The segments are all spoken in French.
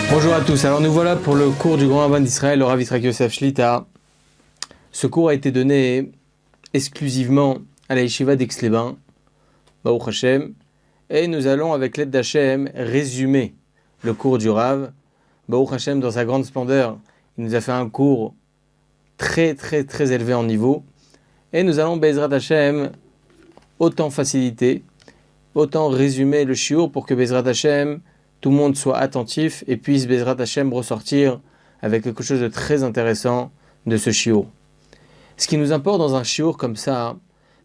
Bonjour à tous, alors nous voilà pour le cours du Grand Rabbin d'Israël, le Rav Yitzhak Yosef Shlita. Ce cours a été donné exclusivement à la Yeshiva d'Aix-les-Bains, Baruch Hashem, et nous allons avec l'aide d'Hashem résumer le cours du Rav. Baruch Hashem, dans sa grande splendeur, il nous a fait un cours très élevé en niveau, et nous allons, Bezrat Hashem, autant faciliter, autant résumer le shiur pour que Bezrat Hashem, tout le monde soit attentif et puisse Bezrat Hashem ressortir avec quelque chose de très intéressant de ce shiur. Ce qui nous importe dans un shiur comme ça,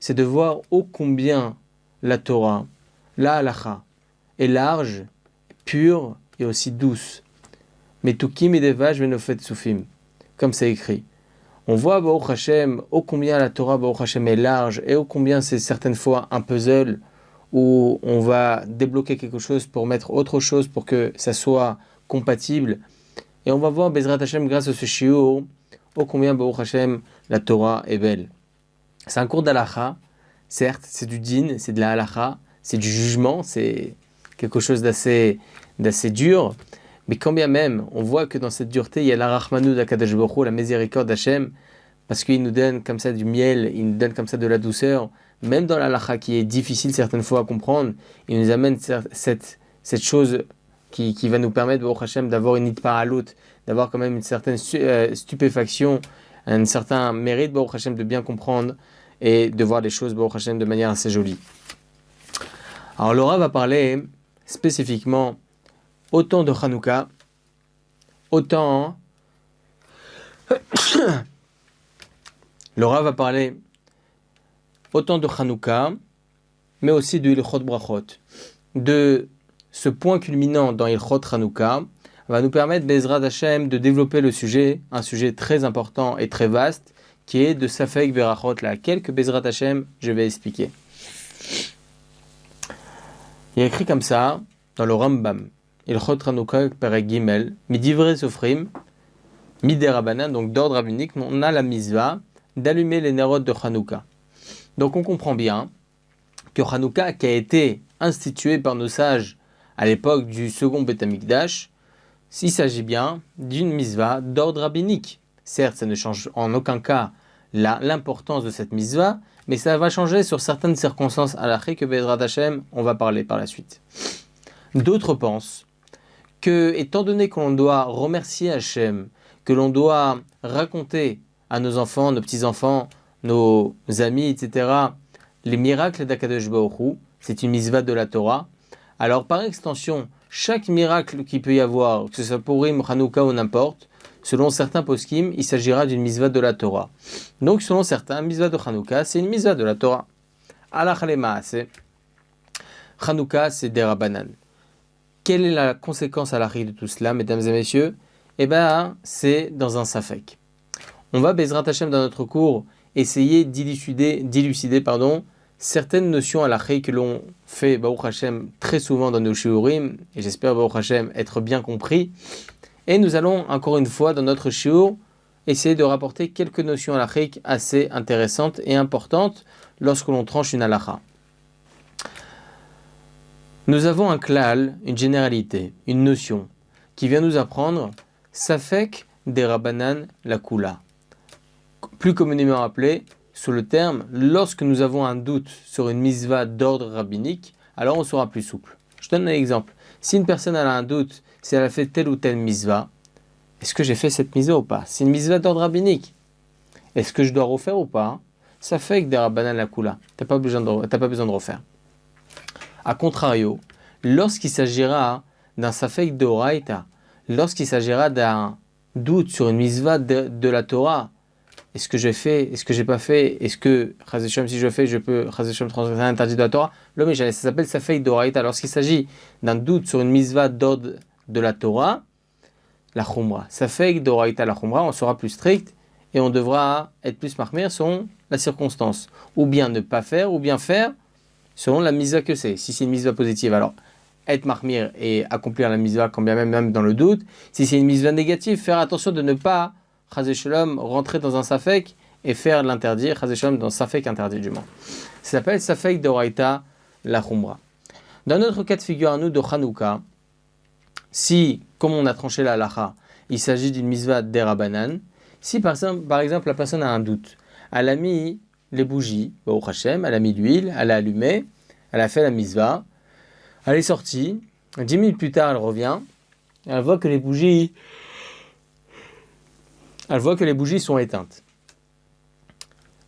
c'est de voir ô combien la Torah, la halacha, est large, pure et aussi douce. Metukim et devash venofet soufim, comme c'est écrit. On voit Baruch Hashem, ô combien la Torah Baruch Hashem est large et ô combien c'est certaines fois un puzzle où on va débloquer quelque chose pour mettre autre chose pour que ça soit compatible. Et on va voir Bezrat Hashem grâce à ce shiur, ô combien Baruch Hashem, la Torah est belle. C'est un cours d'halacha, certes, c'est du din, c'est de la halacha, c'est du jugement, c'est quelque chose d'assez dur, mais quand bien même, on voit que dans cette dureté, il y a la rachmanout d'Akadosh Baruch Hu, la miséricorde d'Hashem, parce qu'il nous donne comme ça du miel, il nous donne comme ça de la douceur, même dans la halacha qui est difficile certaines fois à comprendre, il nous amène cette chose qui va nous permettre, Baruch Hashem, d'avoir une hitpa'alut, d'avoir quand même une certaine stupéfaction, un certain mérite, Baruch Hashem, de bien comprendre et de voir les choses, Baruch Hashem, de manière assez jolie. Alors Laura va parler spécifiquement autant de Hanouka, autant... Laura va parler autant de Hanouka, mais aussi de Ilchot Brachot. De ce point culminant dans Ilchot Hanouka va nous permettre, Bezrat Hashem, de développer le sujet, un sujet très important et très vaste, qui est de Safek Berachot, laquelle que Bezrat Hashem, je vais expliquer. Il y a écrit comme ça, dans le Rambam, Ilchot Hanouka Perek Gimel, Midivre Sofrim, Midé Rabbanan, donc d'ordre rabbinique, on a la misva d'allumer les nerot de Hanouka. Donc on comprend bien que Hanouka, qui a été institué par nos sages à l'époque du second Beth Amikdash, il s'agit bien d'une misva d'ordre rabbinique. Certes, ça ne change en aucun cas l'importance de cette misva, mais ça va changer sur certaines circonstances halachiques que Bezrat Hashem, on va parler par la suite. D'autres pensent que, étant donné qu'on doit remercier Hashem, que l'on doit raconter à nos enfants, nos petits-enfants, nos amis, etc., les miracles d'Akadosh Baruch Hu, c'est une misva de la Torah. Alors par extension, chaque miracle qu'il peut y avoir, que ce soit Purim, Hanouka ou n'importe, selon certains poskim, il s'agira d'une misva de la Torah. Donc selon certains, misva de Hanouka, c'est une misva de la Torah. Alach lemaase, Hanouka, c'est des Rabbanan. Quelle est la conséquence à l'arrêt de tout cela, mesdames et messieurs? Eh bien, c'est dans un safek. On va, Bezrat Hashem, dans notre cours, essayer d'élucider certaines notions à l'arrêt que l'on fait, Baruch Hashem, très souvent dans nos shiurim, et j'espère, Baruch Hashem, être bien compris. Et nous allons, encore une fois, dans notre shiur, essayer de rapporter quelques notions à l'arrêt assez intéressantes et importantes lorsque l'on tranche une halacha. Nous avons un klal, une généralité, une notion, qui vient nous apprendre Safek des Rabbanan la Kula, plus communément appelé sous le terme, lorsque nous avons un doute sur une misva d'ordre rabbinique, alors on sera plus souple. Je donne un exemple. Si une personne a un doute, si elle a fait telle ou telle misva, est-ce que j'ai fait cette misva ou pas? C'est une misva d'ordre rabbinique. Est-ce que je dois refaire ou pas? Ça fait que des Rabbanan la Kula. T'as pas besoin de refaire. A contrario, lorsqu'il s'agira d'un Safek d'Oraita, lorsqu'il s'agira d'un doute sur une misva de la Torah, est-ce que j'ai fait, est-ce que j'ai pas fait, est-ce que, si je fais, je peux, transgresser l'interdit de la Torah? Ça s'appelle Safek d'Oraita. Lorsqu'il s'agit d'un doute sur une misva d'ordre de la Torah, la Khumra. Safek d'Oraita, la Khumra, on sera plus strict et on devra être plus marmir selon la circonstance. Ou bien ne pas faire, ou bien faire selon la misva que c'est. Si c'est une misva positive, alors être marmir et accomplir la misva quand bien même dans le doute. Si c'est une misva négative, faire attention de ne pas, Chazé Shalom, rentrer dans un safek et faire l'interdit, chas v'shalom, dans Safek interdit du moins. Ça s'appelle Safek d'Oraita la Khumra. Dans notre cas de figure à nous de Hanouka, si, comme on a tranché la halacha, il s'agit d'une mitzvah d'Erabanan, si par exemple la personne a un doute, elle a mis les bougies, au Hashem, elle a mis l'huile, elle a allumé, elle a fait la mitzvah, elle est sortie, 10 minutes plus tard elle revient, elle voit que les bougies sont éteintes.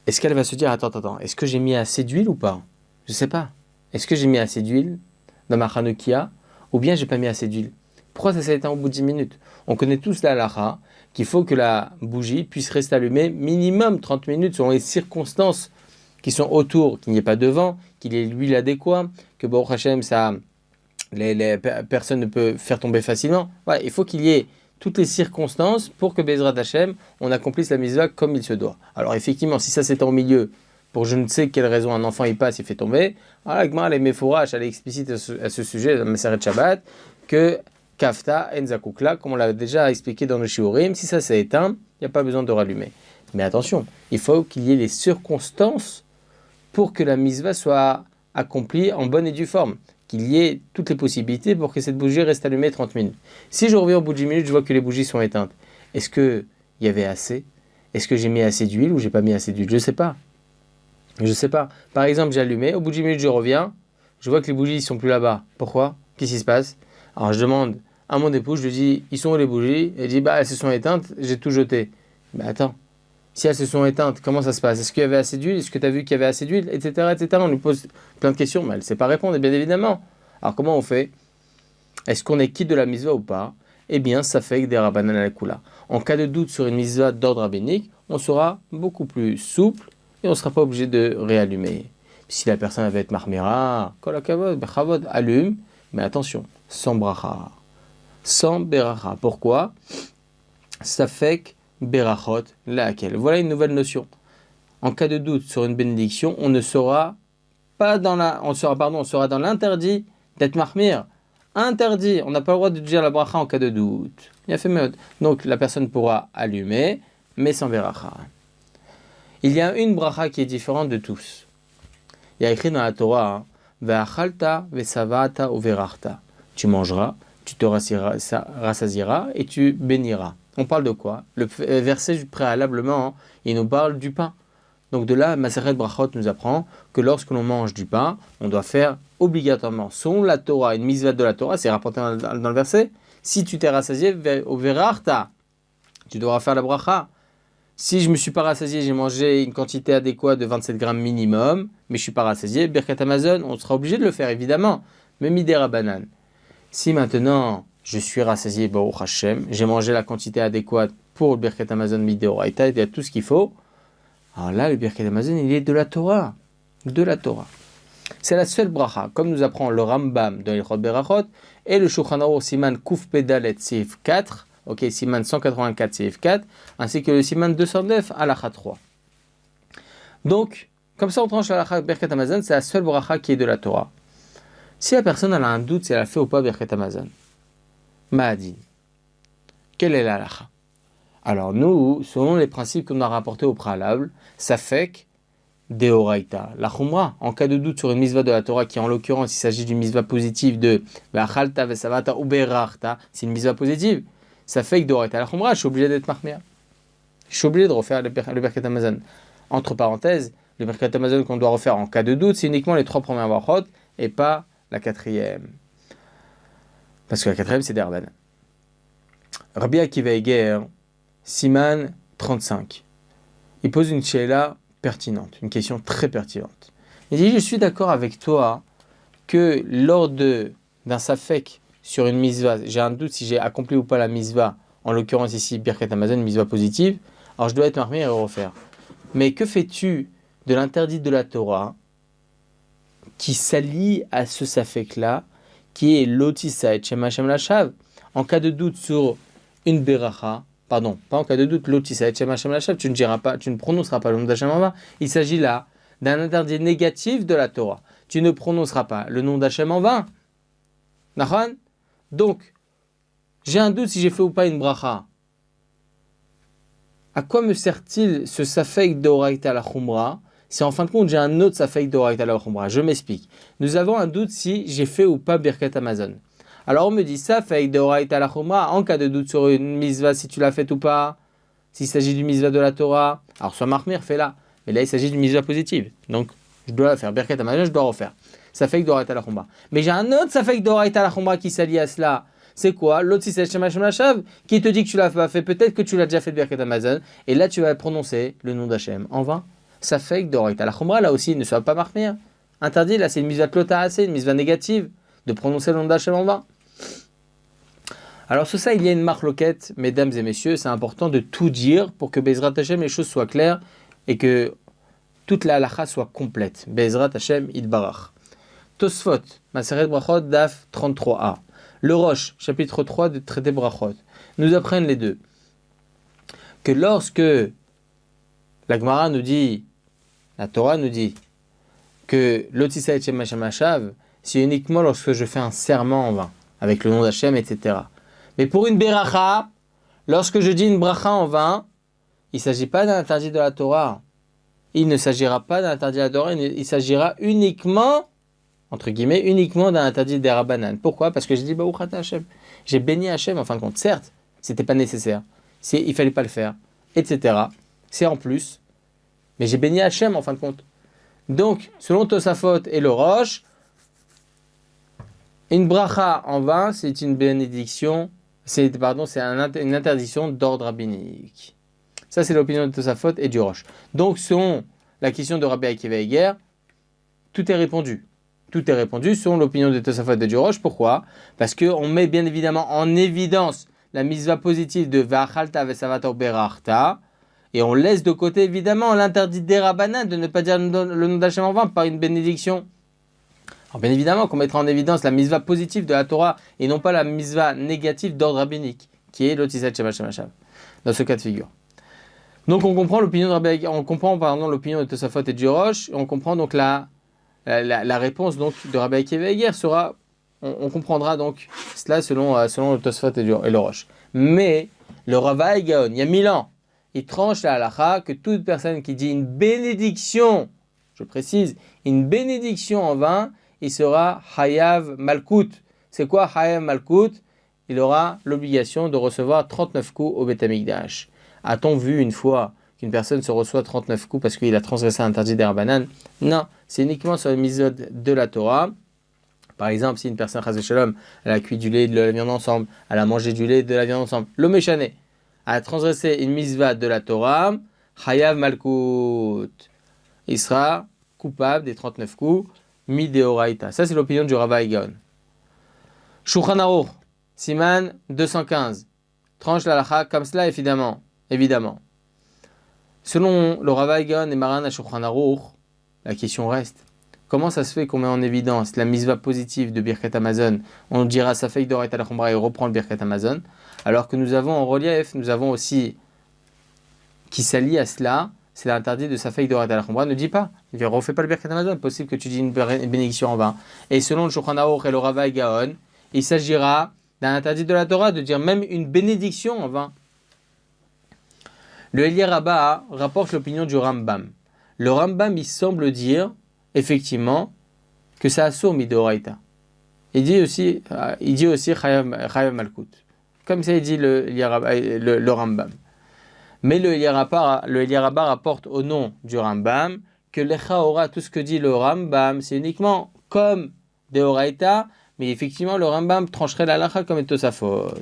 Est-ce qu'elle va se dire, attends, est-ce que j'ai mis assez d'huile ou pas? Je ne sais pas. Est-ce que j'ai mis assez d'huile dans ma Hanoukia ou bien j'ai pas mis assez d'huile? Pourquoi ça s'est éteint au bout de 10 minutes? On connaît tous la halakha qu'il faut que la bougie puisse rester allumée minimum 30 minutes selon les circonstances qui sont autour, qu'il n'y ait pas de vent, qu'il y ait l'huile adéquate, que Baruch Hashem, personne ne peut faire tomber facilement. Voilà, il faut qu'il y ait toutes les circonstances pour que Bezrat Hashem, on accomplisse la mitzvah comme il se doit. Alors effectivement, si ça s'étend au milieu, pour je ne sais quelle raison un enfant y passe, il fait tomber, la Gemara, elle est méfourache, elle est explicite à ce sujet, dans Maseret Shabbat, que Kafta Enzakukla, comme on l'a déjà expliqué dans le Shiurim, si ça s'est éteint, il n'y a pas besoin de rallumer. Mais attention, il faut qu'il y ait les circonstances pour que la mitzvah soit accomplie en bonne et due forme, qu'il y ait toutes les possibilités pour que cette bougie reste allumée 30 minutes. Si je reviens au bout de 10 minutes, je vois que les bougies sont éteintes. Est-ce qu'il y avait assez? Est-ce que j'ai mis assez d'huile ou j'ai pas mis assez d'huile? Je ne sais pas. Par exemple, j'ai allumé, au bout de 10 minutes, je reviens, je vois que les bougies ne sont plus là-bas. Pourquoi? Qu'est-ce qui se passe? Alors je demande à mon époux, je lui dis, ils sont où les bougies? Et il dit, elles se sont éteintes, j'ai tout jeté. Attends, si elles se sont éteintes, comment ça se passe? Est-qu'il y avait assez d'huile? Est-ce que tu as vu qu'il y avait assez d'huile? Etc., etc. On lui pose plein de questions, mais elle ne sait pas répondre, bien évidemment. Alors comment on fait? Est-ce qu'on est quitte de la mitzvah ou pas? Eh bien, ça fait que des rabbanan al kula. En cas de doute sur une mitzvah d'ordre rabbinique, on sera beaucoup plus souple et on ne sera pas obligé de réallumer. Si la personne avait être marmera, kol hakavod, bechavod, allume, mais attention, sans bracha, sans beracha. Pourquoi? Safek berachot laquelle. Voilà une nouvelle notion. En cas de doute sur une bénédiction, on sera dans l'interdit d'être marmir. Interdit. On n'a pas le droit de dire la bracha en cas de doute. Il a fait mieux. Donc la personne pourra allumer, mais sans beracha. Il y a une bracha qui est différente de tous. Il y a écrit dans la Torah, ve'achalta ve'savata uverachta. Tu mangeras, tu te rassasieras et tu béniras. On parle de quoi? Le verset préalablement, il nous parle du pain. Donc de là, Maseret Brachot nous apprend que lorsque l'on mange du pain, on doit faire obligatoirement, selon la Torah, une mitzvah de la Torah, c'est rapporté dans le verset, si tu t'es rassasié, uverachta, tu devras faire la bracha. Si je ne me suis pas rassasié, j'ai mangé une quantité adéquate de 27 grammes minimum, mais je ne suis pas rassasié, Birkat Hamazon, on sera obligé de le faire évidemment, mais midera banane. Si maintenant je suis rassasié, Baruch Hashem, j'ai mangé la quantité adéquate pour le Birkat Hamazon mideoraita, il y a tout ce qu'il faut, alors là le Birkat Hamazon il est de la Torah. De la Torah. C'est la seule bracha, comme nous apprend le Rambam dans l'Ilchot Berachot et le Shulchan Aruch Siman Kuf Pedalet Seif 4. Ok, Siman 184 CF 4, ainsi que le Siman 209 Halakha 3. Donc, comme ça on tranche Halakha Birkat Hamazon, c'est la seule bracha qui est de la Torah. Si la personne elle a un doute si elle a fait ou pas Birkat Hamazon, Ma'adin, quelle est la halakha? Alors nous, selon les principes qu'on a rapportés au préalable, ça fait que Deoraita, la Khumra, en cas de doute sur une mitzvah de la Torah, qui en l'occurrence il s'agit d'une mitzvah positive de V'achalta v'savata uberachta, c'est une mitzvah positive. Ça fait que Doraita la Khumra, je suis obligé d'être marmia. Je suis obligé de refaire le Birkat Hamazon. Entre parenthèses, le Birkat Hamazon qu'on doit refaire en cas de doute, c'est uniquement les 3 premières brachot et pas la 4e. Parce que la 4e, c'est d'Erban. Rabbi Akiva Eger, Siman 35. Il pose une sheila pertinente, une question très pertinente. Il dit, je suis d'accord avec toi que lors d'un safek, sur une mitzvah, j'ai un doute si j'ai accompli ou pas la mitzvah, en l'occurrence ici, Birkat Hamazon, une mitzvah positive, alors je dois être marmé et refaire. Mais que fais-tu de l'interdit de la Torah qui s'allie à ce safek-là, qui est l'otissa et Shem Hashem Lashav? En cas de doute sur une beracha, pardon, pas en cas de doute, l'otissa et Shem Hashem Lashav, tu ne prononceras pas le nom d'Hashem en vain. Il s'agit là d'un interdit négatif de la Torah. Tu ne prononceras pas le nom d'Hashem en vain. Nachon? Donc, j'ai un doute si j'ai fait ou pas une bracha. à quoi me sert-il ce Safek d'Oraita la Khumra si en fin de compte j'ai un autre Safek d'Oraita la Khumra? Je m'explique. Nous avons un doute si j'ai fait ou pas Birkat Amazon. Alors on me dit Safek d'Oraita la Khumra, en cas de doute sur une misva, si tu l'as faite ou pas, s'il s'agit du misva de la Torah, alors soit Mahmir, fais-la. Mais là il s'agit d'une misva positive. Donc je dois la faire. Birkat Amazon, je dois refaire. Safek d'Oraita la Khumra. Mais j'ai un autre Safek d'Oraita la Khumra qui s'allie à cela. C'est quoi? L'autre, si c'est Shem Hashem Hashav, qui te dit que tu l'as pas fait, peut-être que tu l'as déjà fait de Birkat Amazon, et là tu vas prononcer le nom d'Hachem en vain. Safek d'Oraita la Khumra, là aussi, ne soit pas Mahmir. Interdit, là c'est une misva Klota, une misva négative, de prononcer le nom d'Hachem en vain. Alors sur ça, il y a une marloquette, mesdames et messieurs, c'est important de tout dire pour que Bezrat Hashem, les choses soient claires et que toute la halacha soit complète. Bezrat Hashem Idbarach. Tosfot, Maseret Brachot, Daf 33a. Le Rosh, chapitre 3 du traité Brachot, nous apprennent les deux. Que lorsque la Gemara nous dit, la Torah nous dit, que l'Otissa et Shem Hashem Hashav, c'est uniquement lorsque je fais un serment en vain, avec le nom d'Hachem, etc. Mais pour une Beracha, lorsque je dis une Bracha en vain, il ne s'agit pas d'un interdit de la Torah. Il ne s'agira pas d'un interdit de la Torah, il s'agira uniquement, entre guillemets, uniquement d'un interdit des Rabbanan. Pourquoi? Parce que j'ai dit Baruch Ata Hashem. J'ai béni Hashem en fin de compte. Certes, c'était pas nécessaire. Il fallait pas le faire, etc. C'est en plus. Mais j'ai béni Hashem en fin de compte. Donc, selon Tosafot et le Rosh, une bracha en vain, c'est une bénédiction, une interdiction d'ordre rabbinique. Ça, c'est l'opinion de Tosafot et du Rosh. Donc, selon la question de Rabbi Akiva Eger, tout est répondu. Tout est répondu selon l'opinion de Tosafot et du Rosh. Pourquoi? Parce qu'on met bien évidemment en évidence la mitzvah positive de Va'achalta ve'savato berachta, et on laisse de côté évidemment l'interdit des Rabbanan de ne pas dire le nom d'Hachem en vain par une bénédiction. Alors bien évidemment qu'on mettra en évidence la mitzvah positive de la Torah et non pas la mitzvah négative d'ordre rabbinique, qui est l'Otisat Shem Hashem Hashav, dans ce cas de figure. Donc on comprend l'opinion l'opinion de Tosafot et du Rosh, et on comprend donc la réponse donc de Rabbi Akiva Eger sera, on comprendra donc cela selon le Tosafot et le Rosh. Mais le Rava Gaon, il y a 1000 ans, il tranche la halakha que toute personne qui dit une bénédiction, je précise, une bénédiction en vain, il sera Hayav Malkout. C'est quoi Hayav Malkout? Il aura l'obligation de recevoir 39 coups au Beth Amikdash. A-t-on vu une fois qu'une personne se reçoit 39 coups parce qu'il a transgressé l'interdit des Rabbanan? Non, c'est uniquement sur les mitzvot de la Torah. Par exemple, si une personne, chas v'shalom, elle a cuit du lait et de la viande ensemble, elle a mangé du lait et de la viande ensemble, l'omeshane, a transgressé une mitzvah de la Torah, Hayav Malkout. Il sera coupable des 39 coups, mi-deoraita. Ça, c'est l'opinion du Rava Gaon. Shulchan Aruch, Siman 215. Tranche la halakha comme cela, évidemment. Selon le Rava Gaon et Maran à Shulchan Aruch, la question reste. Comment ça se fait qu'on met en évidence la mitzvah positive de Birkat Amazon? On dira Safek d'Oraita la Khumra et reprend le Birkat Amazon. Alors que nous avons en relief, nous avons aussi, qui s'allie à cela, c'est l'interdit de Safek d'Oraita la Khumra. Ne dis pas, il ne refais pas le Birkat Amazon, possible que tu dis une bénédiction en vain. Et selon le Shulchan Aruch et le Rava Gaon, il s'agira d'un interdit de la Torah de dire même une bénédiction en vain. Le Eli Rabbah rapporte l'opinion du Rambam. Le Rambam, il semble dire, effectivement, que ça assourd midoraita. Il dit aussi Chayav Malkout. Comme ça, il dit le Rambam. Mais le Eli Rabbah rapporte au nom du Rambam que l'Echaora, tout ce que dit le Rambam, c'est uniquement comme Deoraita, mais effectivement, le Rambam trancherait la halakha comme Tosafot.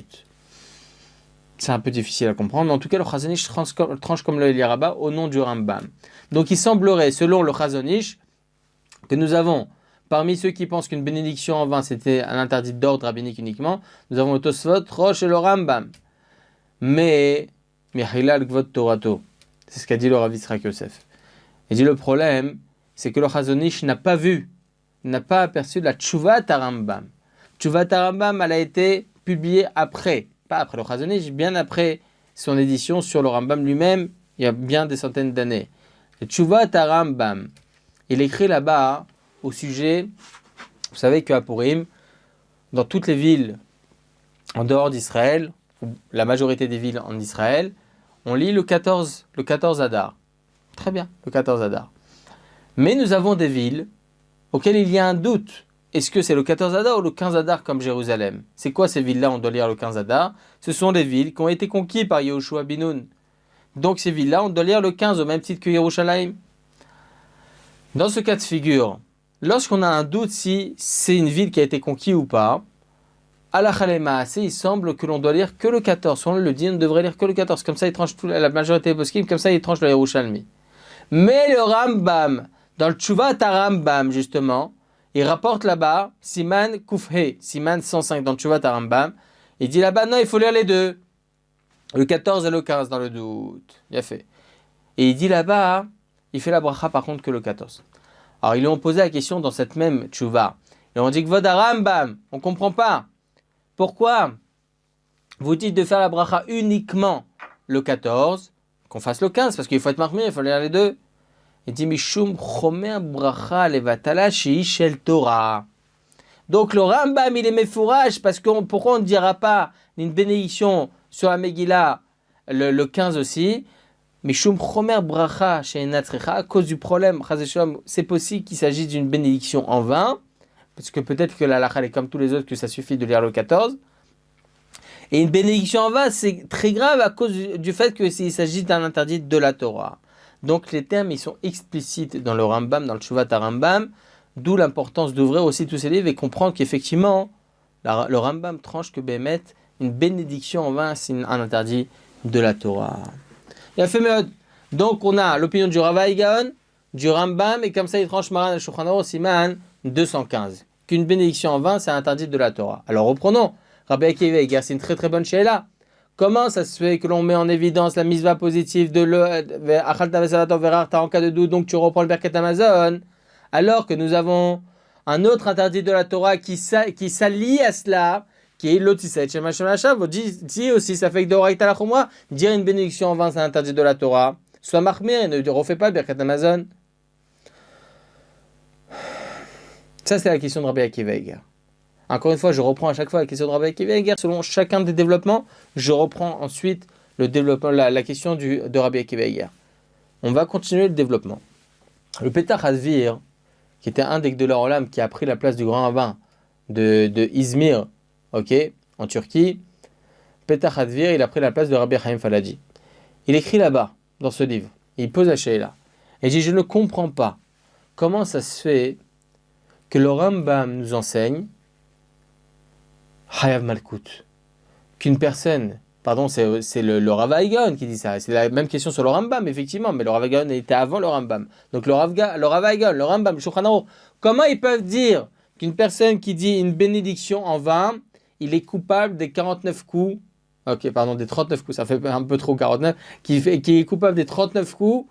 C'est un peu difficile à comprendre. En tout cas, le Chazon Ish tranche comme le Eli Rabbah au nom du Rambam. Donc, il semblerait, selon le Chazon Ish, que nous avons, parmi ceux qui pensent qu'une bénédiction en vain, c'était un interdit d'ordre rabbinique uniquement, nous avons le Tosfot, Rosh et le Rambam. Mais, Mihilal Gvot Torato, c'est ce qu'a dit le Rav Yitzhak Yosef. Il dit le problème, c'est que le Chazon Ish n'a pas aperçu la Tshuvat Rambam. Tshuvat Rambam, elle a été publiée après, pas après le Chazon Ish, bien après son édition sur le Rambam lui-même, il y a bien des centaines d'années. Le Tshuvat Rambam, il écrit là-bas au sujet, vous savez qu'à Purim, dans toutes les villes en dehors d'Israël, la majorité des villes en Israël, On lit le 14 Adar. Très bien, le 14 Adar. Mais nous avons des villes auxquelles il y a un doute. Est-ce que c'est le 14 Adar ou le 15 Adar comme Jérusalem? C'est quoi ces villes-là? On doit lire le 15 Adar. Ce sont des villes qui ont été conquises par Yehoshua bin Nun. Donc ces villes-là, on doit lire le 15 au même titre que Yerushalayim. Dans ce cas de figure, lorsqu'on a un doute si c'est une ville qui a été conquise ou pas, Halakha Lemaaseh, il semble que l'on doit lire que le 14. Selon le dit, on devrait lire que le 14. Comme ça, il tranche la majorité des poskim, comme ça, il tranche le Yerushalmi. Mais le Rambam, dans le Tshuvat Rambam, justement, il rapporte là-bas, Siman Kufhe, Siman 105 dans le Tshuvat Rambam, il dit là-bas, non, il faut lire les deux. Le 14 et le 15 dans le doute. Il a fait. Et il dit là-bas, il fait la bracha par contre que le 14. Alors ils lui ont posé la question dans cette même Tshuva. Ils ont dit que Voda Rambam, on ne comprend pas. Pourquoi vous dites de faire la bracha uniquement le 14, qu'on fasse le 15, parce qu'il faut être marmé, il faut lire les deux. Il dit Mishum chomer bracha levatala shel Torah. Donc le Rambam il est méfourage parce que pourquoi on ne dira pas une bénédiction sur la Megillah le 15 aussi? Mishum chomer bracha chez Natzrecha, à cause du problème, c'est possible qu'il s'agisse d'une bénédiction en vain, parce que peut-être que la halakha est comme tous les autres, que ça suffit de lire le 14. Et une bénédiction en vain, c'est très grave à cause du fait qu'il s'agit d'un interdit de la Torah. Donc les termes, ils sont explicites dans le Rambam, dans le Tshuvat Rambam, d'où l'importance d'ouvrir aussi tous ces livres et comprendre qu'effectivement, le Rambam tranche que Bémet, une bénédiction en vain, c'est un interdit de la Torah. Il a fait mieux. Donc on a l'opinion du Rav Gaon, du Rambam, et comme ça il tranche Maran al-Shulchan Aruch Siman 215. Qu'une bénédiction en vain, c'est interdit de la Torah. Alors reprenons. Rabbi Akiva Eiger, c'est une très très bonne sheila. Comment ça se fait que l'on met en évidence la mitzvah positive de Achalta vesalato verarta en cas de doute, donc tu reprends le Birkat Amazon, alors que nous avons un autre interdit de la Torah qui s'allie à cela, qui est l'Otisset Shema Shema Shav. Dit aussi, ça fait que d'Oraïta la Chumra, dire une bénédiction en vain, c'est interdit de la Torah. Sois marmir et ne refais pas le Birkat Amazon. Ça, c'est la question de Rabbi Akiva Eiger. Encore une fois, je reprends à chaque fois la question de Rabbi Akiva Eiger. Selon chacun des développements, je reprends ensuite le développement, la question de Rabbi Akiva Eiger. On va continuer le développement. Le Petach Hadvir, qui était un des Gdolei Olam qui a pris la place du grand rabbin de Izmir, en Turquie, Petach Hadvir, il a pris la place de Rabbi Chaim Falaji. Il écrit là-bas, dans ce livre, il pose la sheila. Et il dit, je ne comprends pas comment ça se fait que le Rambam nous enseigne Hayav Malkut. Qu'une personne, pardon, c'est le Rav Gaon qui dit ça. C'est la même question sur le Rambam, effectivement, mais le Rav Gaon était avant le Rambam. Donc le Rav Gaon, le Rambam, le Shulchan Aruch, comment ils peuvent dire qu'une personne qui dit une bénédiction en vain, il est coupable des 49 coups, des 39 coups, ça fait un peu trop 49, qui est coupable des 39 coups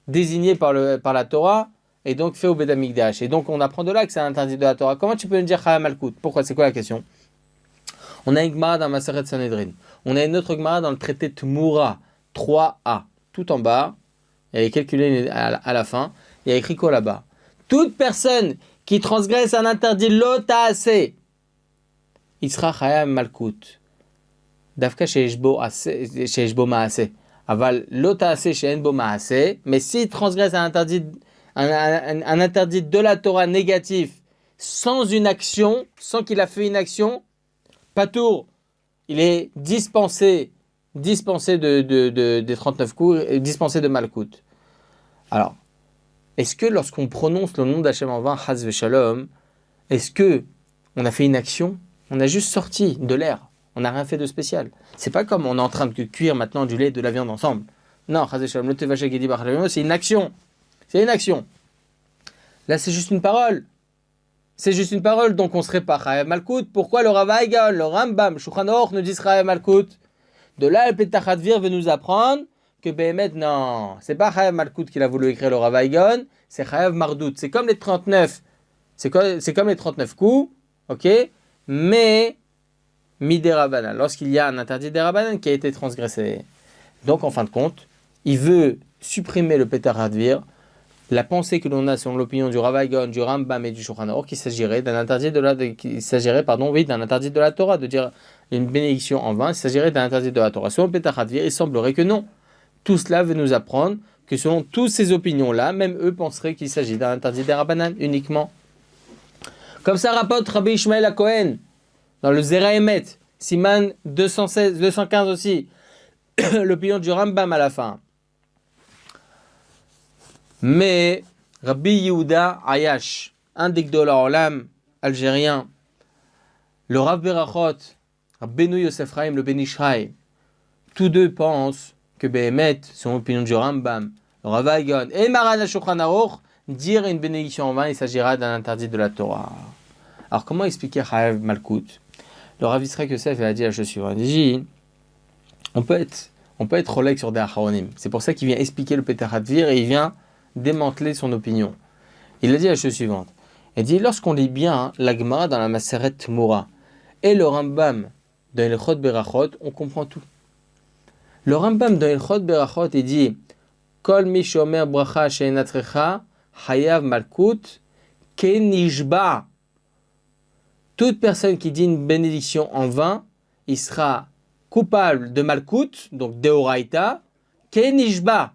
désignés par la Torah, et donc fait au Beth Amikdash. Et donc on apprend de là que c'est un interdit de la Torah. Comment tu peux me dire Hayav Malkut? Pourquoi? C'est quoi la question? On a une Gemara dans Maseret Sanhedrin. On a une autre Gemara dans le traité Tmura 3a. Tout en bas, il y a quelques lignes à la fin. Il y a écrit quoi là-bas? Toute personne qui transgresse un interdit l'otaase, il sera Chayav Malkut. Dafka she'eshbo ma'ase. Aval l'otaase she'enbo ma'ase. Mais s'il transgresse un interdit de la Torah négatif sans une action, sans qu'il a fait une action, Patour, il est dispensé des 39 coups, dispensé de Malkout. Alors, est-ce que lorsqu'on prononce le nom d'Hachem en vain, Chas Veshalom, est-ce que on a fait une action? On a juste sorti de l'air. On n'a rien fait de spécial. C'est pas comme on est en train de cuire maintenant du lait et de la viande ensemble. Non, Chas Veshalom, le Tevaché Gedi Bachalom, c'est une action. C'est une action. Là, c'est juste une parole. C'est juste une parole, donc on serait pas Chayav Malkut. Pourquoi le Rav Gaon, le Rambam, Shulchan Aruch ne disent Chayav Malkut? De là, le Petach Hadvir veut nous apprendre que Béhémet, non, c'est pas Chayav Malkut qu'il a voulu écrire le Rav Gaon, c'est Chayav Mardout. C'est comme les 39, c'est comme les 39 coups, mais Midé Rabbanan, lorsqu'il y a un interdit des Rabbanan qui a été transgressé. Donc en fin de compte, il veut supprimer le Petach Hadvir, la pensée que l'on a selon l'opinion du Rav Gaon, du Rambam et du Shulchan Aruch, qu'il s'agirait d'un interdit de la Torah, de dire une bénédiction en vain, il s'agirait d'un interdit de la Torah. Selon le Petach Hadvir, il semblerait que non. Tout cela veut nous apprendre que selon toutes ces opinions-là, même eux penseraient qu'il s'agit d'un interdit des Rabbanan uniquement. Comme ça rapporte Rabbi Ishmael HaKohen dans le Zera Emet, Siman 215 aussi, l'opinion du Rambam à la fin. Mais Rabbi Yehuda Ayash, un des Gdol Olam algérien, le Rav Berachot, Rabbeinu Yosef Chaim, le Ben Ishraï, tous deux pensent que Behemet, selon l'opinion du Rambam, le Rav Agon et Maran HaShulchan Aruch, dire une bénédiction en vain, il s'agira d'un interdit de la Torah. Alors comment expliquer Chayav Malkout? Le Rav Yitzhak Yosef a dit la chose suivante. Il dit, on peut être relègue sur des Acharonim. C'est pour ça qu'il vient expliquer le Peter Hadvir et il vient démanteler son opinion. Il a dit la chose suivante. Il dit, lorsqu'on lit bien la Gemara dans la Maseret Moura et le Rambam dans Ilchot Berachot, on comprend tout. Le Rambam dans Ilchot Berachot, il dit, Kol mi shomer bracha she'enatrecha Chayav Malkout kenishba. Toute personne qui dit une bénédiction en vain, il sera coupable de Malkout, donc Deoraita, kenishba,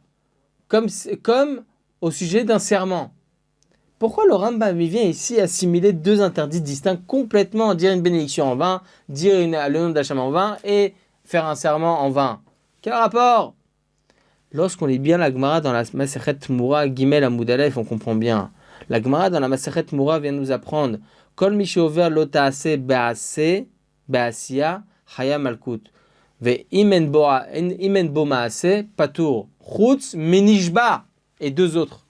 comme au sujet d'un serment. Pourquoi le Rambam vient ici assimiler deux interdits distincts complètement, dire une bénédiction en vain, dire le nom d'Hachem en vain et faire un serment en vain? Quel rapport? Lorsqu'on lit bien la Gemara dans la Masechet Moura, Gimel Amud Aleph, on comprend bien. La Gemara dans la Masechet Moura vient nous apprendre Kol mi she'over lo ta'aseh be'asiya chaya malkut. Ve imen bo ma'aseh patour chutz minishba. Et deux autres.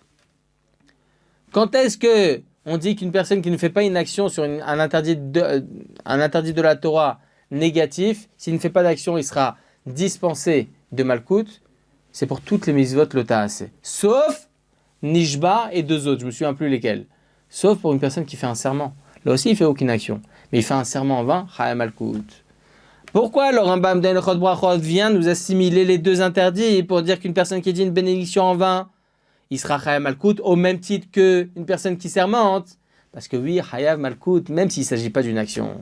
Quand est-ce que on dit qu'une personne qui ne fait pas une action sur un interdit de la Torah négatif, s'il ne fait pas d'action, il sera dispensé de malkout? C'est pour toutes les mitzvot lo ta'aseh. Sauf nishba et deux autres, je me souviens plus lesquels. Sauf pour une personne qui fait un serment. Là aussi, il ne fait aucune action. Mais il fait un serment en vain, chaya malkout. Pourquoi le Rambam d'Ilchot Brachot vient nous assimiler les deux interdits pour dire qu'une personne qui dit une bénédiction en vain, il sera Chayav Malkout au même titre qu'une personne qui sermente? Parce que oui, Chayav Malkout, même s'il ne s'agit pas d'une action.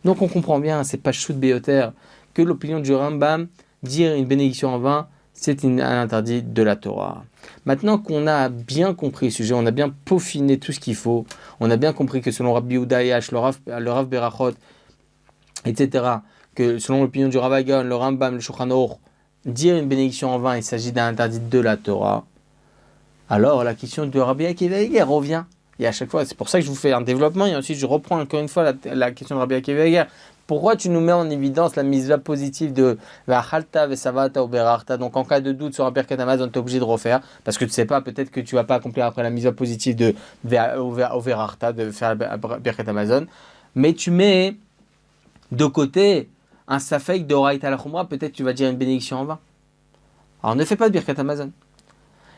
Donc on comprend bien, c'est pas Shout Beyoter, que l'opinion du Rambam, dire une bénédiction en vain, c'est un interdit de la Torah. Maintenant qu'on a bien compris le sujet, on a bien peaufiné tout ce qu'il faut, on a bien compris que selon Rabbi Yehuda Ayash, le Rav Berachot, etc., que selon l'opinion du Rav Agon, le Rambam, le Shulchan Aruch, dire une bénédiction en vain, il s'agit d'un interdit de la Torah. Alors la question de Rabbi Akiva Eiger revient. Et à chaque fois, c'est pour ça que je vous fais un développement et ensuite je reprends encore une fois la question de Rabbi Akiva Eiger. Pourquoi tu nous mets en évidence la mitzvah positive de V'achalta v'savata uberachta? Donc en cas de doute sur un Birkat Hamazon, tu es obligé de refaire parce que tu ne sais pas, peut-être que tu ne vas pas accomplir après la mitzvah positive de uberachta, de faire la Birkat Hamazon. Mais tu mets de côté un safek de Oraïta al-Khumra, peut-être tu vas dire une bénédiction en vain. Alors ne fais pas de Birkat Hamazon.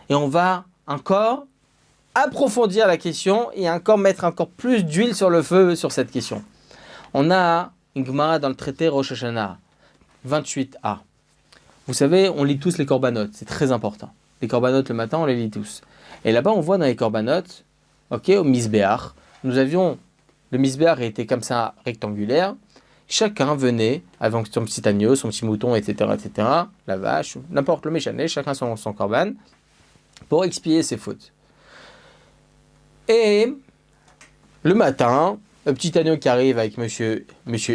Et on va encore approfondir la question et encore mettre encore plus d'huile sur le feu sur cette question. On a une Gemara dans le traité Rosh Hashanah, 28a. Vous savez, on lit tous les corbanotes, c'est très important. Les corbanotes le matin, on les lit tous. Et là-bas, on voit dans les corbanotes, au Misbéach, nous avions, le Misbéach était comme ça, rectangulaire. Chacun venait avec son petit agneau, son petit mouton, etc., la vache, n'importe le méchané, chacun son corban, pour expier ses fautes. Et le matin, le petit agneau qui arrive avec monsieur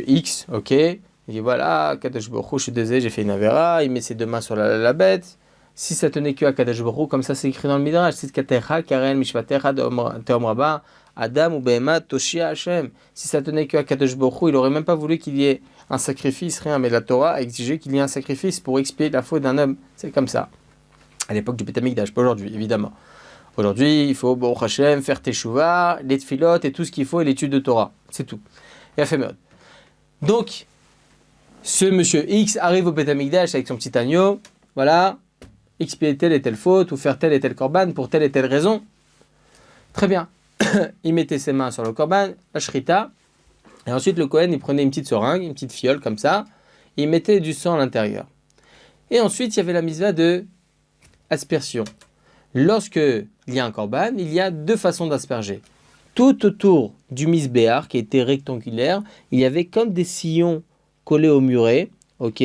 X, ok, il dit voilà, Kadosh Baruch Hu, je suis désolé, j'ai fait une avéra, il met ses deux mains sur la bête. Si ça tenait que à Kadosh Baruch Hu, comme ça c'est écrit dans le Midrash, c'est Katecha, Karen, Mishpatecha, Teom Rabba, Adam ou Behema, Toshia Hashem. Si ça tenait que à Kadosh Baruch Hu, il n'aurait même pas voulu qu'il y ait un sacrifice, rien, mais la Torah a exigé qu'il y ait un sacrifice pour expier la faute d'un homme. C'est comme ça. À l'époque du Beth Amikdash, pas aujourd'hui, évidemment. Aujourd'hui, il faut, Baruch Hashem, faire Teshuvah, les tfilot et tout ce qu'il faut et l'étude de Torah. C'est tout. Et à fait mode. Donc, ce monsieur X arrive au Beth Amikdash avec son petit agneau, voilà, expier telle et telle faute ou faire telle et telle korban pour telle et telle raison. Très bien. Il mettait ses mains sur le korban, la shrita, et ensuite le Kohen, il prenait une petite seringue, une petite fiole comme ça, et il mettait du sang à l'intérieur. Et ensuite, il y avait la mitzvah de aspersion. Lorsque il y a un korban, il y a deux façons d'asperger. Tout autour du misbéar, qui était rectangulaire, il y avait comme des sillons collés au muret, ok,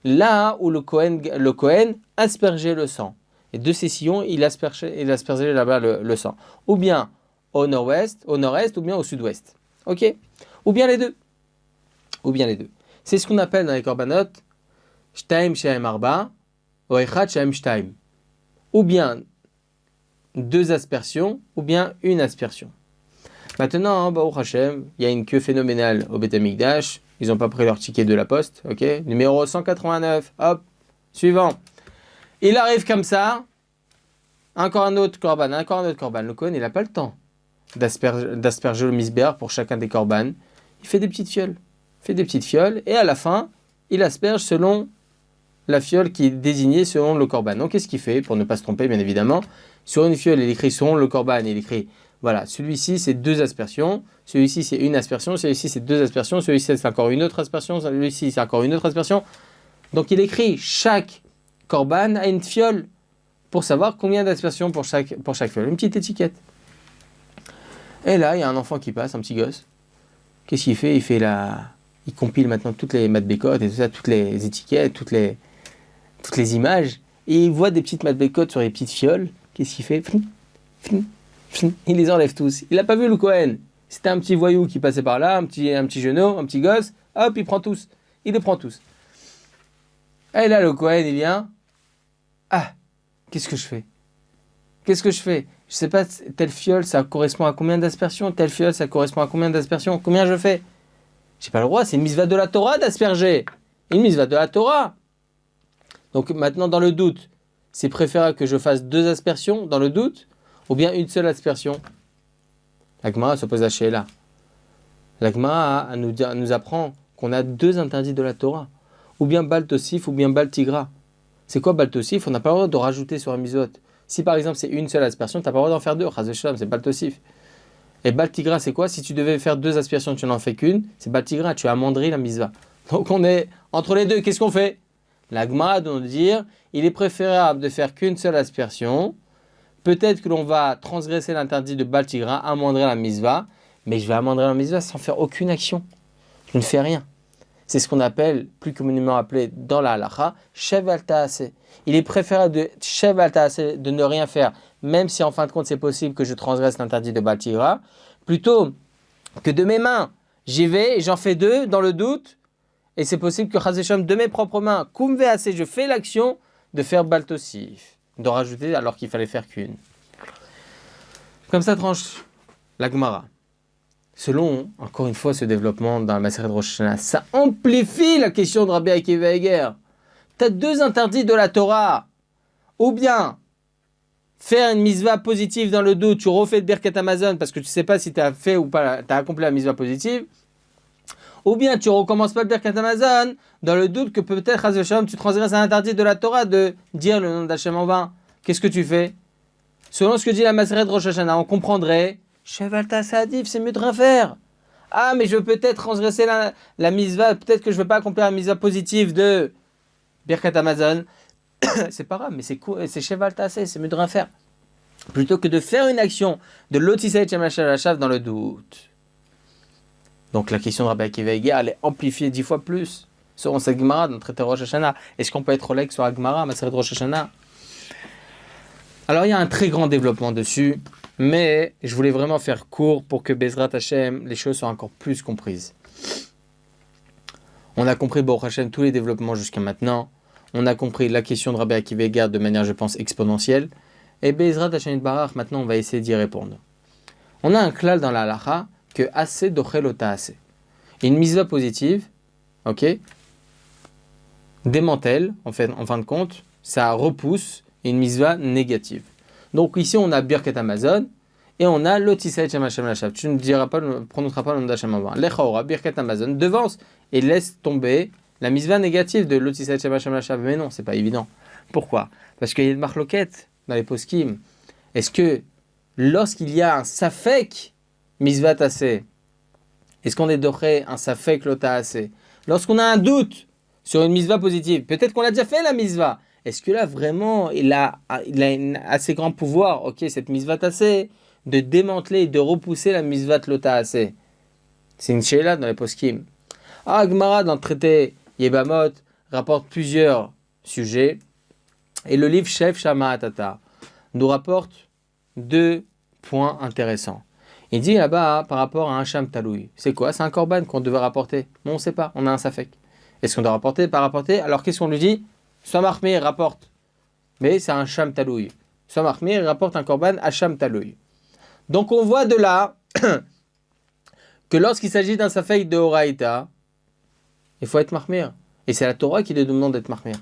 là où le Kohen aspergeait le sang. Et de ces sillons, il aspergeait là-bas le sang. Ou bien au nord-ouest, ou bien au sud-ouest. Ok? Ou bien les deux. C'est ce qu'on appelle dans les korbanot, shtaim shehem arba, ou echad shehem shtaim. Ou bien 2 aspersions, ou bien une aspersion. Maintenant, Baruch Hashem, il y a une queue phénoménale au Beth Amikdash. Ils n'ont pas pris leur ticket de la poste, ok? Numéro 189, hop, suivant. Il arrive comme ça, encore un autre korban. Le Kohen, il n'a pas le temps d'asperger le misbéar pour chacun des korban. Il fait des petites fioles. Et à la fin, il asperge selon la fiole qui est désignée selon le korban. Donc, qu'est-ce qu'il fait, pour ne pas se tromper, bien évidemment? Sur une fiole, il écrit selon le korban, il écrit, voilà, celui-ci, c'est 2 aspersions, celui-ci, c'est une aspersion, celui-ci, c'est 2 aspersions, celui-ci, c'est encore une autre aspersion, celui-ci, c'est encore une autre aspersion. Donc, il écrit chaque korban à une fiole pour savoir combien d'aspersions pour chaque fiole. Une petite étiquette. Et là, il y a un enfant qui passe, un petit gosse. Qu'est-ce qu'il fait? Il compile maintenant toutes les madbécotes et tout ça, toutes les étiquettes, toutes les images. Et il voit des petites madbécotes sur les petites fioles. Qu'est-ce qu'il fait? Il les enlève tous. Il n'a pas vu le Kohen. C'était un petit voyou qui passait par là, un petit genou, un petit gosse. Hop, il prend tous. Il les prend tous. Et là, le Kohen, il vient. Ah, qu'est-ce que je fais? Je sais pas, telle fiole, ça correspond à combien d'aspersions? Telle fiole, ça correspond à combien d'aspersions? Combien je fais? J'ai pas le droit, c'est une mitzvah de la Torah d'asperger. Une mitzvah de la Torah. Donc maintenant, dans le doute, c'est préférable que je fasse 2 aspersions, dans le doute, ou bien une seule aspersion. La Gemara se pose la Sheila. La Gemara nous apprend qu'on a 2 interdits de la Torah. Ou bien Bal Tosif, ou bien Bal Tigra. C'est quoi Bal Tosif? On n'a pas le droit de rajouter sur un misot. Si par exemple c'est une seule aspersion, tu n'as pas le droit d'en faire 2. Chaz v'shalom, c'est Bal Tosif. Et Bal Tigra, c'est quoi? Si tu devais faire 2 aspersions, tu n'en fais qu'une, c'est Bal Tigra, tu as amendri la mitzvah. Donc on est entre les deux, qu'est-ce qu'on fait? La Gemara doit nous dire, il est préférable de faire qu'une seule aspersion. Peut-être que l'on va transgresser l'interdit de Bal Tigra, amendrer la mitzvah, mais je vais amendrer la mitzvah sans faire aucune action. Je ne fais rien. C'est ce qu'on appelle, plus communément appelé dans la halacha, shev al ta'aseh. Il est préférable de shev al ta'aseh, de ne rien faire, même si en fin de compte c'est possible que je transgresse l'interdit de Bal Tigra, plutôt que de mes mains, j'y vais et j'en fais 2 dans le doute, et c'est possible que chaz v'shalom, de mes propres mains, koum ve'aseh, je fais l'action de faire Bal Tosif, de rajouter alors qu'il fallait faire qu'une. Comme ça tranche la Gemara. Selon, encore une fois, ce développement dans la Maseret Rosh Hashanah, ça amplifie la question de Rabbi Akiva Eiger. Tu as 2 interdits de la Torah. Ou bien, faire une mitzvah positive dans le doute, tu refais le Birkat Hamazon parce que tu ne sais pas si tu as fait ou pas, tu as accompli la mitzvah positive. Ou bien, tu ne recommences pas le Birkat Hamazon dans le doute que peut-être, chaz v'shalom, tu transgresses un interdit de la Torah de dire le nom d'Hachem en vain. Qu'est-ce que tu fais? Selon ce que dit la Maseret Rosh Hashanah, on comprendrait Sheval Tassadif, c'est mieux de rien faire. Ah, mais je veux peut-être transgresser la mitzvah, peut-être que je ne veux pas accomplir la mitzvah positive de Birkat Hamazon. C'est pas grave, mais c'est Sheval Tassé, c'est mieux de rien faire. Plutôt que de faire une action de l'Otisay Tchemachal dans le doute. Donc la question de Rabbi Akiva Eiger, elle est amplifiée 10 fois plus. Selon cette Gemara dans le traité Rosh Hashanah. Est-ce qu'on peut être Rolek sur la Gemara, Maseret Rosh Hashanah? Alors il y a un très grand développement dessus, mais je voulais vraiment faire court pour que Bezrat Hashem, les choses soient encore plus comprises. On a compris Baruch Hashem tous les développements jusqu'à maintenant. On a compris la question de Rabbi Akiva Eiger de manière, je pense, exponentielle. Et Bezrat Hashem Barach, maintenant on va essayer d'y répondre. On a un klal dans la halacha que assez dochel ota assez. Une mitzvah positive, ok, démantèle, en fin de compte, ça repousse une mitzvah négative. Donc ici on a Birkat Hamazon et on a l'Otisay Shem Hashem Lashav. Tu ne prononceras pas le nom d'Hashem avant. Lechaora, Birkat Hamazon devance et laisse tomber la mitzvah négative de l'Otisay Shem Hashem Lashav. Mais non, c'est pas évident. Pourquoi? Parce qu'il y a une marloquette dans les poskim. Est-ce que lorsqu'il y a un safek mitzvah tassé, est-ce qu'on est doré un safek lota assez? Lorsqu'on a un doute sur une mitzvah positive, peut-être qu'on a déjà fait la mitzvah. Est-ce que là, vraiment, il a un assez grand pouvoir, ok, cette mitzvah tassé, de démanteler, de repousser la mitzvah lota assez? C'est une sheila dans les poskim. Ah, Gemara, dans le traité Yebamot, rapporte plusieurs sujets. Et le livre Chef Shama Atata nous rapporte 2 points intéressants. Il dit là-bas par rapport à un Sham Taloui. C'est quoi? C'est un korban qu'on devait rapporter. Non, on ne sait pas. On a un safek. Est-ce qu'on doit rapporter, pas rapporter? Alors qu'est-ce qu'on lui dit? Soit Mahmir rapporte. Mais c'est un Sham Taloui. Soit Mahmir rapporte un korban à Sham Taloui. Donc on voit de là que lorsqu'il s'agit d'un safek de Horaïta, il faut être Mahmir. Et c'est la Torah qui te demande d'être Mahmir.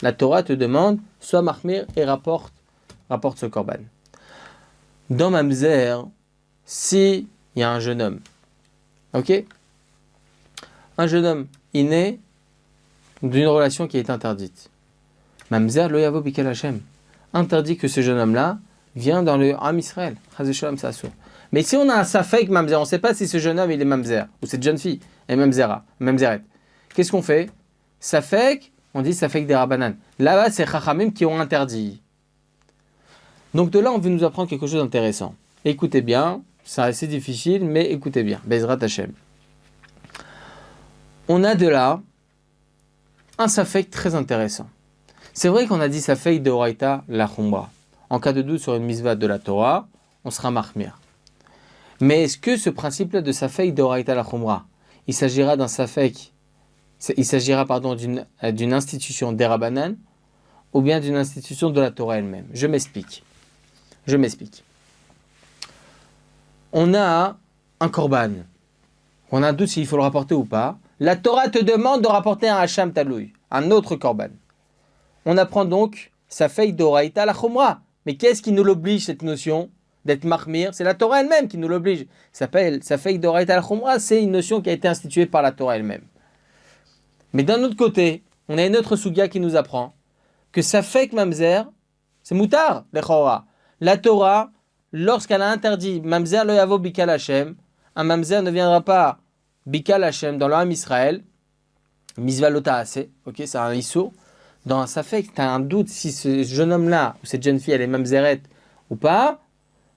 La Torah te demande, sois Mahmir et rapporte ce korban. Dans Mamzer, si il y a un jeune homme, ok? Un jeune homme, il naît d'une relation qui est interdite. Mamzer lo yavo bikal Hashem. Interdit que ce jeune homme-là vient dans le Am Israël. Mais si on a un safek Mamzer, on ne sait pas si ce jeune homme il est Mamzer, ou cette jeune fille est Mamzeret. Qu'est-ce qu'on fait? Safek, on dit Safek des Rabbanan. Là-bas, c'est Chachamim qui ont interdit. Donc de là, on veut nous apprendre quelque chose d'intéressant. Écoutez bien, c'est assez difficile, mais écoutez bien. Bezrat Hashem. On a de là un Safek très intéressant. C'est vrai qu'on a dit Safek de Horaïta la Chumbra. En cas de doute sur une misva de la Torah, on sera Mahmir. Mais est-ce que ce principe-là de Safek de Horaïta la Chumbra, il s'agira d'un Safek, d'une institution des Rabbanan ou bien d'une institution de la Torah elle-même? Je m'explique. On a un korban. On a un doute s'il faut le rapporter ou pas. La Torah te demande de rapporter un Hacham Taloui, un autre korban. On apprend donc Safek d'Oraïta la Chumra. Mais qu'est-ce qui nous l'oblige, cette notion d'être Mahmir? C'est la Torah elle-même qui nous l'oblige. Ça s'appelle Safek d'Oraïta la Chumra, c'est une notion qui a été instituée par la Torah elle-même. Mais d'un autre côté, on a une autre sugya qui nous apprend que Safek Mamzer, c'est Moutar, l'Echora. La Torah, lorsqu'elle a interdit Mamzer lo yavo bikal Hashem, un Mamzer ne viendra pas bikal Hashem dans l'Am Israël, Mizva lo ta'ase, ok, c'est un issour. Dans un Safek, tu as un doute si ce jeune homme-là, ou cette jeune fille, elle est Mamzeret ou pas,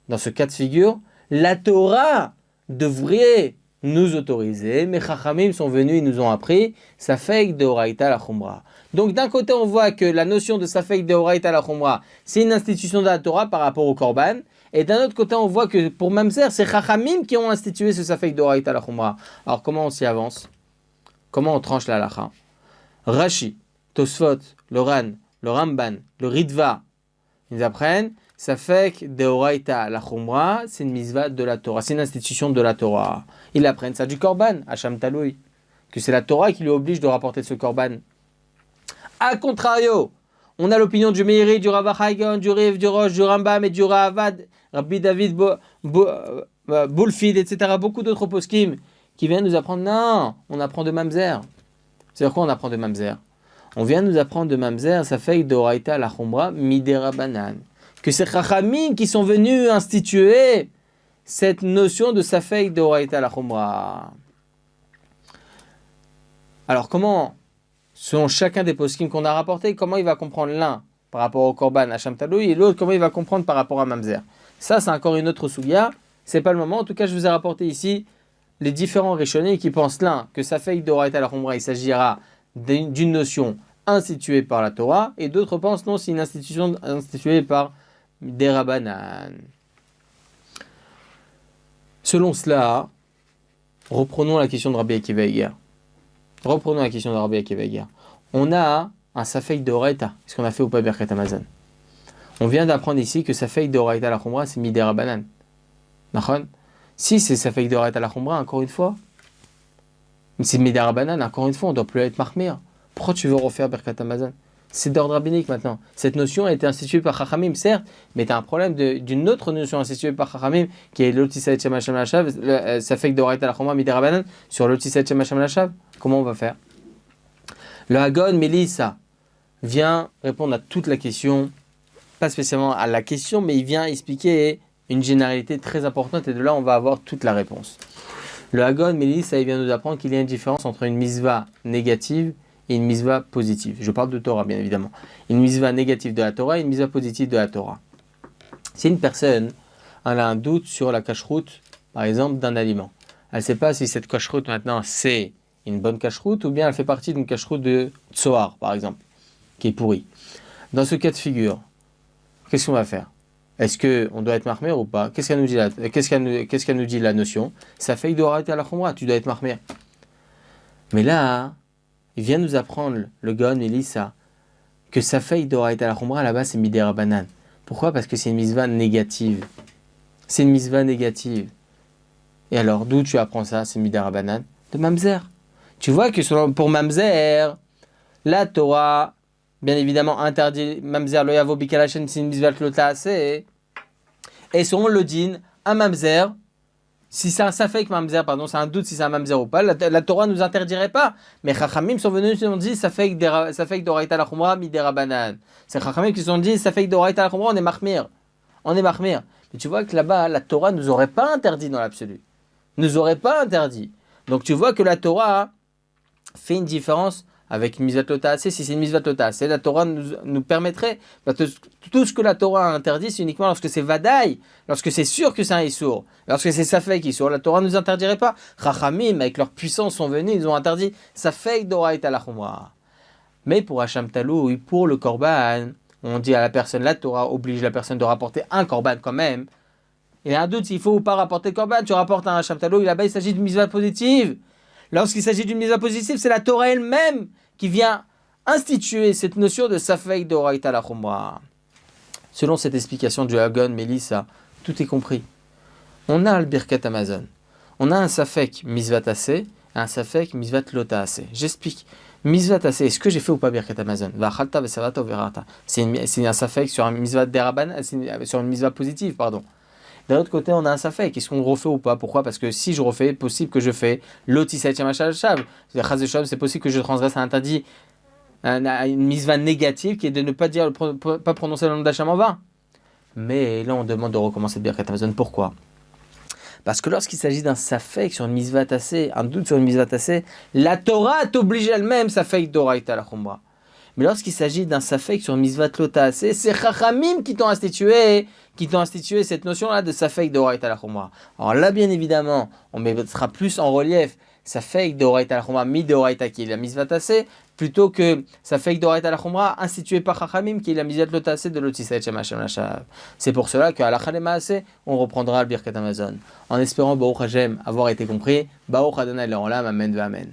dans ce cas de figure, la Torah devrait nous autoriser, mais Chachamim sont venus, ils nous ont appris Safek de Horaïta la Chumra. Donc d'un côté, on voit que la notion de Safek de Horaïta la Chumra, c'est une institution de la Torah par rapport au Korban, et d'un autre côté, on voit que pour Mamzer, c'est Chachamim qui ont institué ce Safek de Horaïta la Chumra. Alors comment on s'y avance? Comment on tranche la halakha? Rashi, Tosfot, le Ran, le Ramban, le Ritva, ils apprennent Safek de Horaïta la Chumra, c'est une misva de la Torah, c'est une institution de la Torah. Ils apprennent ça du Korban, Hacham Taloui, que c'est la Torah qui lui oblige de rapporter ce Korban. A contrario, on a l'opinion du Meiri, du Rav Chaigon, du Riv, du Rosh, du Rambam et du Ravad, Rabbi David Boulfid, etc. Beaucoup d'autres poskim qui viennent nous apprendre, non, on apprend de Mamzer. C'est-à-dire quoi on apprend de Mamzer? On vient nous apprendre de Mamzer, ça fait d'Oraïta la Chumra, Midera Banan. Que c'est Chachamim qui sont venus instituer cette notion de Safek d'Oraïta la Chumra. Alors comment, selon chacun des poskim qu'on a rapportés, comment il va comprendre l'un par rapport au Korban Hacham Taloui et l'autre comment il va comprendre par rapport à Mamzer? Ça c'est encore une autre sugya, c'est pas le moment. En tout cas je vous ai rapporté ici les différents Rishonim qui pensent l'un que Safek d'Oraïta la Chumra il s'agira d'une notion instituée par la Torah, et d'autres pensent non, c'est une institution instituée par des Rabbanan. Selon cela, reprenons la question de Rabbi Akiva Eiger. On a un Safek d'Oraïta, ce qu'on a fait au pas Birkat Hamazon. On vient d'apprendre ici que Safek d'Oraïta la Chumra, c'est Midei Rabbanan. Si c'est Safek d'Oraïta la Chumra, encore une fois, c'est Midei Rabbanan, encore une fois, on ne doit plus être Mahmir. Pourquoi tu veux refaire Birkat Hamazon? C'est d'ordre rabbinique maintenant. Cette notion a été instituée par Chachamim, certes, mais tu as un problème d'une autre notion instituée par Chachamim, qui est l'Otisat Shem Hashem Lashav, Safek d'Oraïta la Chumra Midei Rabbanan, sur l'Otisat Shem Hashem Lashav. Comment on va faire? Le Hagon Melissa vient répondre à toute la question, pas spécialement à la question, mais il vient expliquer une généralité très importante, et de là on va avoir toute la réponse. Le Hagon Melissa, il vient nous apprendre qu'il y a une différence entre une misva négative et une misva positive. Je parle de Torah, bien évidemment. Une misva négative de la Torah et une misva positive de la Torah. Si une personne elle a un doute sur la cacheroute, par exemple, d'un aliment, elle ne sait pas si cette cacheroute maintenant c'est une bonne cacheroute, ou bien elle fait partie d'une cacheroute de tsoar, par exemple, qui est pourrie. Dans ce cas de figure, qu'est-ce qu'on va faire? Est-ce qu'on doit être marmère ou pas? Qu'est-ce qu'elle nous dit la notion? Ça fait doit arrêter à la khumra, tu dois être marmère. Mais là, il vient nous apprendre, le Gaon Melissa, que ça fait doit arrêter à la khumra, là-bas c'est midera banane. Pourquoi? Parce que c'est une mitzvah négative. C'est une mitzvah négative. Et alors, d'où tu apprends ça? C'est midera banane? De Mamzer. Tu vois que pour Mamzer, la Torah, bien évidemment, interdit Mamzer lo yavo bikalashen c'est une mitzvah klota assez. Et selon le din, un Mamzer, si c'est un safek Mamzer, pardon, c'est un doute si c'est un Mamzer ou pas, la Torah ne nous interdirait pas. Mais Chachamim sont venus et ont dit safek d'oraita la khumra midera banane. C'est Chachamim qui sont dit safek d'oraita la khumra, on est marmir. On est marmir. Mais tu vois que là-bas, la Torah ne nous aurait pas interdit dans l'absolu. Nous aurait pas interdit. Donc tu vois que la Torah fait une différence avec une mitzvah lota assez. Si c'est une mitzvah lota assez, la Torah nous permettrait, tout ce que la Torah a interdit, c'est uniquement lorsque c'est vadaï, lorsque c'est sûr que c'est un issour, lorsque c'est safek issour, la Torah ne nous interdirait pas. Chachamim, avec leur puissance, sont venus, ils ont interdit safek doraïta la chumra. Mais pour Hacham Talou, pour le korban, on dit à la personne, la Torah oblige la personne de rapporter un korban quand même. Il y a un doute s'il faut ou pas rapporter le korban. Tu rapportes un Hacham Talou, là-bas il s'agit d'une mitzvah positive. Lorsqu'il s'agit d'une mitzvah positive, c'est la Torah elle-même qui vient instituer cette notion de safek d'oraita la chumra. Selon cette explication du Hagon Melissa, tout est compris. On a le Birkat Amazon. On a un safek mitzvah tassé, un safek mitzvah lota assez. J'explique. Mitzvah tassé, est-ce que j'ai fait ou pas Birkat Amazon? C'est un safek sur un mitzvah deraban, sur une mitzvah positive, pardon. D'un autre côté, on a un safek. Est-ce qu'on refait ou pas? Pourquoi? Parce que si je refais, possible que je fais l'otisset yamachal shav. C'est possible que je transgresse un interdit, une mitzvah négative qui est de ne pas dire, pas prononcer le nom d'Hacham en vain. Mais là, on demande de recommencer de Birkat Amazon. Pourquoi? Parce que lorsqu'il s'agit d'un safek sur une mitzvah tassée, un doute sur une mitzvah tassée, la Torah t'oblige elle-même safek d'oraita la chumra. Mais lorsqu'il s'agit d'un safek sur une mitzvah lota assez, c'est Chachamim qui t'ont institué cette notion-là de safek d'oraita la chumra. Alors là, bien évidemment, on mettra plus en relief safek d'oraita la chumra, mi d'oraita qui est la mitzvah tassée, plutôt que safek d'oraita la chumra institué par Chachamim qui est la mitzvah lota assez de l'otisset shemachem lashav. C'est pour cela qu'à la Chalemaase, on reprendra le Birkat Amazon. En espérant, Baruch Hashem, avoir été compris, Baruch Adonai Le'olam, Amen ve Amen.